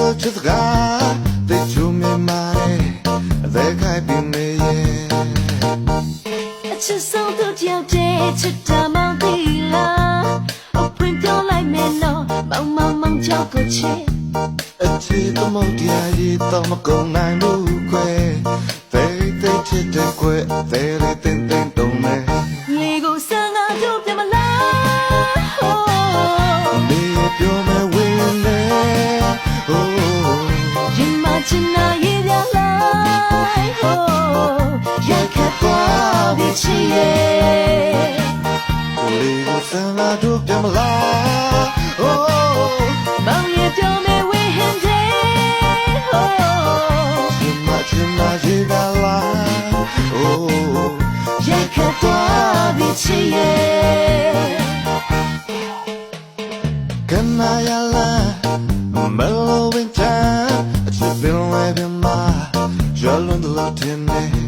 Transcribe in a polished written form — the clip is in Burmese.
လို့ချစ်စကားသိချုံမြင်ပါတယ်အသက်ခိုက်ပြီးနေရဲ့အချစ်ဆုံးသူတယောက်တည်းချစ်တာမောင်သိလားအပွင့်ပြောလိုက်မယ်နော်မောင်ကြောက်ကိုချစ်အချစ်သမုတ်တရားရေးတော့မကုန်နိုင်ဘူးခွဲသိချစ်တဲ့ခွဲတင်းတုံးနေလေကိုစမ်းကားတို့ပြမလားနေပြောမယ်ဝင်နေရင်မချင်နာရေးပြလိုက်ရိုက်ခတ်သွားပြီချစ်ရဲ့လေကိုစမ်းကားတို့ပြမလားမောင်ရဲ့ပြောမယ်ဝင်ဟန်တဲ့ရင်မချင်နာရေးပြလိုက်ရိုက်ခတ်သွားပြီချစ်ရဲ့Can I allow mellow in time? It's been living my Jolly love in me.